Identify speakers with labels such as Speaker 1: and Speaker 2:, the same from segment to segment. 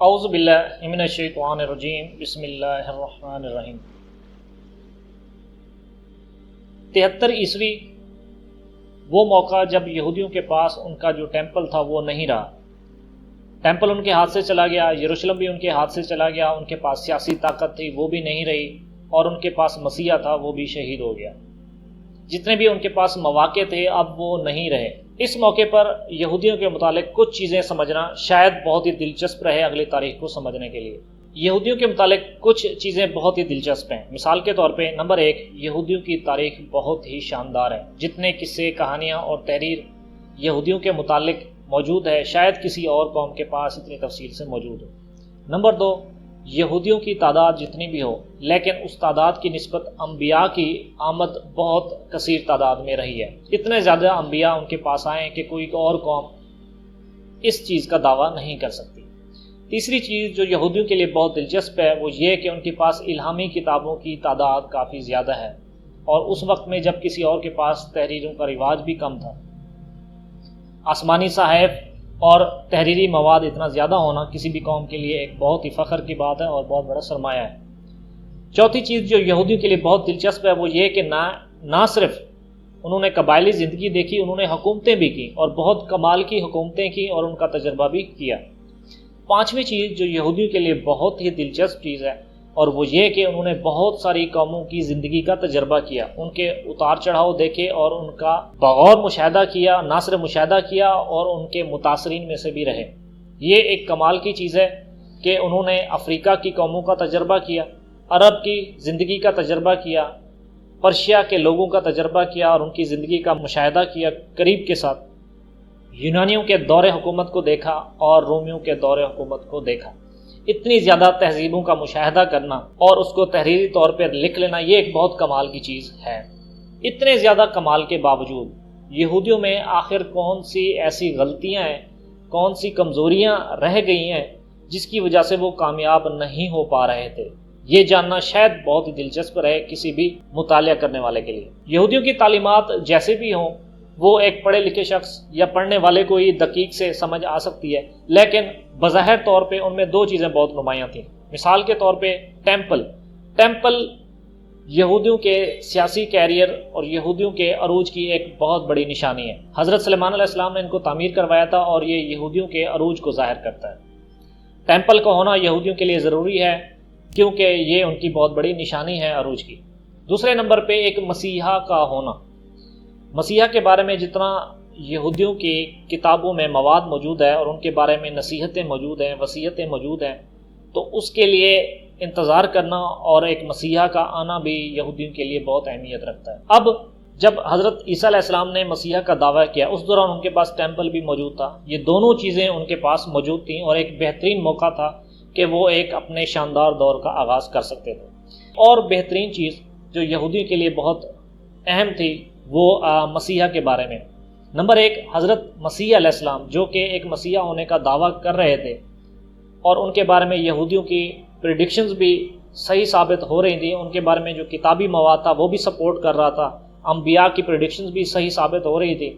Speaker 1: اعوذ باللہ من الشیطان الرجیم بسم اللہ الرحمن الرحیم۔ 73 عیسوی وہ موقع جب یہودیوں کے پاس ان کا جو ٹیمپل تھا وہ نہیں رہا، ٹیمپل ان کے ہاتھ سے چلا گیا، یروشلم بھی ان کے ہاتھ سے چلا گیا، ان کے پاس سیاسی طاقت تھی وہ بھی نہیں رہی، اور ان کے پاس مسیح تھا وہ بھی شہید ہو گیا۔ جتنے بھی ان کے پاس مواقع تھے اب وہ نہیں رہے۔ اس موقع پر یہودیوں کے متعلق کچھ چیزیں سمجھنا شاید بہت ہی دلچسپ رہے اگلی تاریخ کو سمجھنے کے لیے۔ یہودیوں کے متعلق کچھ چیزیں بہت ہی دلچسپ ہیں۔ مثال کے طور پہ نمبر 1، یہودیوں کی تاریخ بہت ہی شاندار ہے۔ جتنے قصے، کہانیاں اور تحریر یہودیوں کے متعلق موجود ہے شاید کسی اور قوم کے پاس اتنی تفصیل سے موجود ہو۔ نمبر 2، یہودیوں کی تعداد جتنی بھی ہو لیکن اس تعداد کی نسبت انبیاء کی آمد بہت کثیر تعداد میں رہی ہے۔ اتنے زیادہ انبیاء ان کے پاس آئے کہ کوئی اور قوم اس چیز کا دعویٰ نہیں کر سکتی۔ تیسری چیز جو یہودیوں کے لیے بہت دلچسپ ہے وہ یہ کہ ان کے پاس الہامی کتابوں کی تعداد کافی زیادہ ہے، اور اس وقت میں جب کسی اور کے پاس تحریروں کا رواج بھی کم تھا۔ آسمانی صحائف اور تحریری مواد اتنا زیادہ ہونا کسی بھی قوم کے لیے ایک بہت ہی فخر کی بات ہے اور بہت بڑا سرمایہ ہے۔ چوتھی چیز جو یہودیوں کے لیے بہت دلچسپ ہے وہ یہ کہ نہ صرف انہوں نے قبائلی زندگی دیکھی، انہوں نے حکومتیں بھی کی اور بہت کمال کی حکومتیں کی اور ان کا تجربہ بھی کیا۔ پانچویں چیز جو یہودیوں کے لیے بہت ہی دلچسپ چیز ہے اور وہ یہ کہ انہوں نے بہت ساری قوموں کی زندگی کا تجربہ کیا، ان کے اتار چڑھاؤ دیکھے اور ان کا بغور مشاہدہ کیا، نہ صرف مشاہدہ کیا اور ان کے متاثرین میں سے بھی رہے۔ یہ ایک کمال کی چیز ہے کہ انہوں نے افریقہ کی قوموں کا تجربہ کیا، عرب کی زندگی کا تجربہ کیا، پرشیا کے لوگوں کا تجربہ کیا اور ان کی زندگی کا مشاہدہ کیا قریب کے ساتھ، یونانیوں کے دور حکومت کو دیکھا اور رومیوں کے دور حکومت کو دیکھا۔ اتنی زیادہ تہذیبوں کا مشاہدہ کرنا اور اس کو تحریری طور پر لکھ لینا یہ ایک بہت کمال کی چیز ہے۔ اتنے زیادہ کمال کے باوجود یہودیوں میں آخر کون سی ایسی غلطیاں ہیں، کون سی کمزوریاں رہ گئی ہیں جس کی وجہ سے وہ کامیاب نہیں ہو پا رہے تھے، یہ جاننا شاید بہت ہی دلچسپ رہے کسی بھی مطالعہ کرنے والے کے لیے۔ یہودیوں کی تعلیمات جیسے بھی ہوں وہ ایک پڑھے لکھے شخص یا پڑھنے والے کو ہی دقیق سے سمجھ آ سکتی ہے، لیکن بظاہر طور پہ ان میں دو چیزیں بہت نمایاں تھیں۔ مثال کے طور پہ ٹیمپل یہودیوں کے سیاسی کیریئر اور یہودیوں کے عروج کی ایک بہت بڑی نشانی ہے۔ حضرت سلیمان علیہ السلام نے ان کو تعمیر کروایا تھا اور یہ یہودیوں کے عروج کو ظاہر کرتا ہے۔ ٹیمپل کا ہونا یہودیوں کے لیے ضروری ہے کیونکہ یہ ان کی بہت بڑی نشانی ہے عروج کی۔ دوسرے نمبر پہ ایک مسیحا کا ہونا۔ مسیحا کے بارے میں جتنا یہودیوں کی کتابوں میں مواد موجود ہے اور ان کے بارے میں نصیحتیں موجود ہیں، وصیتیں موجود ہیں، تو اس کے لیے انتظار کرنا اور ایک مسیحا کا آنا بھی یہودیوں کے لیے بہت اہمیت رکھتا ہے۔ اب جب حضرت عیسیٰ علیہ السلام نے مسیحا کا دعویٰ کیا اس دوران ان کے پاس ٹیمپل بھی موجود تھا۔ یہ دونوں چیزیں ان کے پاس موجود تھیں اور ایک بہترین موقع تھا کہ وہ ایک اپنے شاندار دور کا آغاز کر سکتے تھے۔ اور بہترین چیز جو یہودیوں کے لیے بہت اہم تھی وہ مسیحا کے بارے میں۔ نمبر 1، حضرت مسیح علیہ السلام جو کہ ایک مسیحا ہونے کا دعویٰ کر رہے تھے اور ان کے بارے میں یہودیوں کی پریڈکشنز بھی صحیح ثابت ہو رہی تھیں، ان کے بارے میں جو کتابی مواد تھا وہ بھی سپورٹ کر رہا تھا، انبیاء کی پریڈکشنز بھی صحیح ثابت ہو رہی تھی۔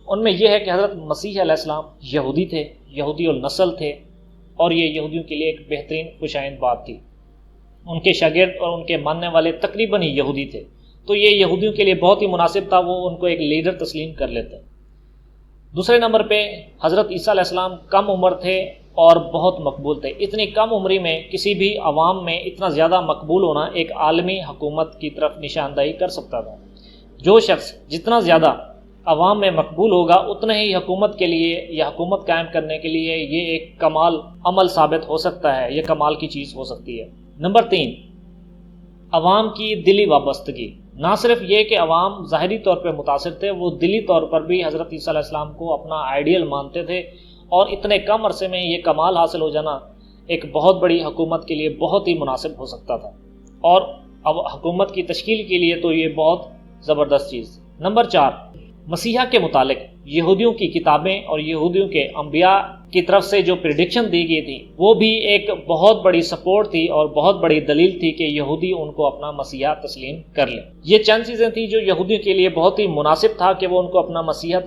Speaker 1: ان میں یہ ہے کہ حضرت مسیح علیہ السلام یہودی تھے، یہودی النسل تھے، اور یہ یہودیوں کے لیے ایک بہترین خوشائند بات تھی۔ ان کے شاگرد اور ان کے ماننے والے تقریباً ہی یہودی تھے، تو یہ یہودیوں کے لیے بہت ہی مناسب تھا، وہ ان کو ایک لیڈر تسلیم کر لیتے۔ دوسرے نمبر پہ حضرت عیسیٰ علیہ السلام کم عمر تھے اور بہت مقبول تھے۔ اتنی کم عمری میں کسی بھی عوام میں اتنا زیادہ مقبول ہونا ایک عالمی حکومت کی طرف نشاندہی کر سکتا تھا۔ جو شخص جتنا زیادہ عوام میں مقبول ہوگا اتنا ہی حکومت کے لیے یا حکومت قائم کرنے کے لیے یہ ایک کمال عمل ثابت ہو سکتا ہے، یہ کمال کی چیز ہو سکتی ہے۔ نمبر 3، عوام کی دلی وابستگی۔ نہ صرف یہ کہ عوام ظاہری طور پر متاثر تھے، وہ دلی طور پر بھی حضرت عیسیٰ علیہ السلام کو اپنا آئیڈیل مانتے تھے، اور اتنے کم عرصے میں یہ کمال حاصل ہو جانا ایک بہت بڑی حکومت کے لیے بہت ہی مناسب ہو سکتا تھا، اور اب حکومت کی تشکیل کے لیے تو یہ بہت زبردست چیز۔ نمبر 4، مسیحا کے متعلق یہودیوں کی کتابیں اور یہودیوں کے انبیاء کی طرف سے جو پریڈکشن دی گئی تھی وہ بھی ایک بہت بڑی سپورٹ تھی اور بہت بڑی دلیل تھی کہ یہودی ان کو اپنا مسیحا تسلیم کر لیں۔ یہ چند چیزیں تھیں جو یہودیوں کے لیے بہت ہی مناسب تھا کہ وہ ان کو اپنا مسیحا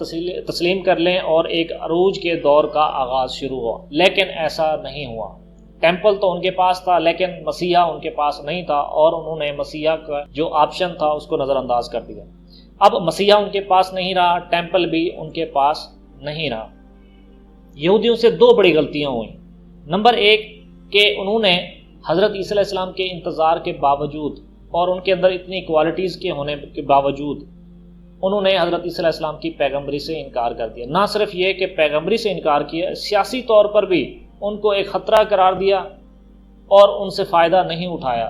Speaker 1: تسلیم کر لیں اور ایک عروج کے دور کا آغاز شروع ہوا، لیکن ایسا نہیں ہوا۔ ٹیمپل تو ان کے پاس تھا لیکن مسیحا ان کے پاس نہیں تھا، اور انہوں نے مسیحا کا جو آپشن تھا اس کو نظر انداز کر دیا۔ اب مسیحا ان کے پاس نہیں رہا، ٹیمپل بھی ان کے پاس نہیں رہا۔ یہودیوں سے دو بڑی غلطیاں ہوئیں۔ نمبر ایک کہ انہوں نے حضرت عیسیٰ علیہ السلام کے انتظار کے باوجود اور ان کے اندر اتنی کوالٹیز کے ہونے کے باوجود انہوں نے حضرت عیسیٰ علیہ السلام کی پیغمبری سے انکار کر دیا۔ نہ صرف یہ کہ پیغمبری سے انکار کیا، سیاسی طور پر بھی ان کو ایک خطرہ قرار دیا اور ان سے فائدہ نہیں اٹھایا۔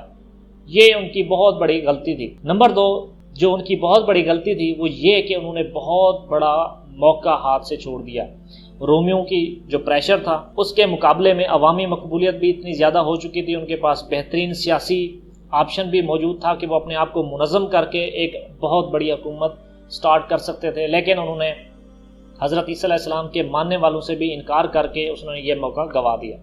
Speaker 1: یہ ان کی بہت بڑی غلطی تھی۔ نمبر دو جو ان کی بہت بڑی غلطی تھی وہ یہ کہ انہوں نے بہت بڑا موقع ہاتھ سے چھوڑ دیا۔ رومیوں کی جو پریشر تھا اس کے مقابلے میں عوامی مقبولیت بھی اتنی زیادہ ہو چکی تھی، ان کے پاس بہترین سیاسی آپشن بھی موجود تھا کہ وہ اپنے آپ کو منظم کر کے ایک بہت بڑی حکومت سٹارٹ کر سکتے تھے، لیکن انہوں نے حضرت عیسیٰ علیہ السلام کے ماننے والوں سے بھی انکار کر کے اس نے یہ موقع گنوا دیا۔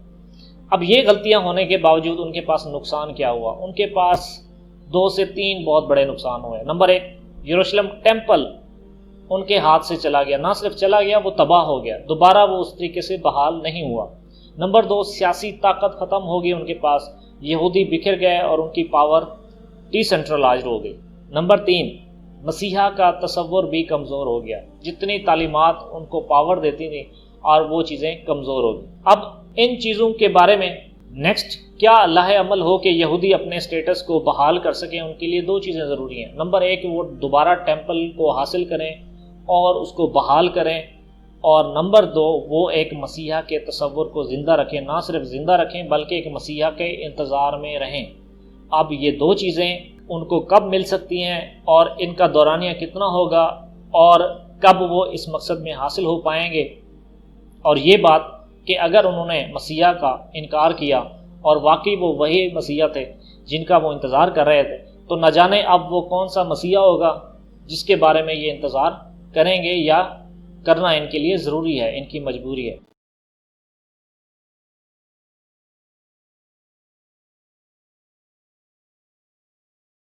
Speaker 1: اب یہ غلطیاں ہونے کے باوجود ان کے پاس نقصان کیا ہوا؟ ان کے پاس 2 سے 3 بہت بڑے نقصان ہوئے۔ نمبر 1، یروشلم ٹیمپل ان کے ہاتھ سے چلا گیا، نہ صرف چلا گیا وہ تباہ ہو گیا، دوبارہ وہ اس طریقے سے بحال نہیں ہوا۔ نمبر 2، سیاسی طاقت ختم ہو گئی ان کے پاس، یہودی بکھر گئے اور ان کی پاور ڈی سینٹرلائزڈ ہو گئی۔ نمبر 3، مسیحا کا تصور بھی کمزور ہو گیا، جتنی تعلیمات ان کو پاور دیتی تھیں اور وہ چیزیں کمزور ہو گئی۔ اب ان چیزوں کے بارے میں نیکسٹ کیا لاہ عمل ہو کہ یہودی اپنے اسٹیٹس کو بحال کر سکیں، ان کے لیے 2 چیزیں ضروری ہیں۔ نمبر 1، وہ دوبارہ ٹیمپل کو حاصل کریں اور اس کو بحال کریں، اور نمبر 2، وہ ایک مسیحا کے تصور کو زندہ رکھیں، نہ صرف زندہ رکھیں بلکہ ایک مسیحا کے انتظار میں رہیں۔ اب یہ 2 چیزیں ان کو کب مل سکتی ہیں اور ان کا دورانیہ کتنا ہوگا اور کب وہ اس مقصد میں حاصل ہو پائیں گے؟ اور یہ بات کہ اگر انہوں نے مسیحا کا انکار کیا اور واقعی وہ وہی مسیحا تھے جن کا وہ انتظار کر رہے تھے، تو نہ جانے اب وہ کون سا مسیحا ہوگا جس کے بارے میں یہ انتظار کریں گے یا کرنا ان کے لیے ضروری ہے، ان کی مجبوری ہے۔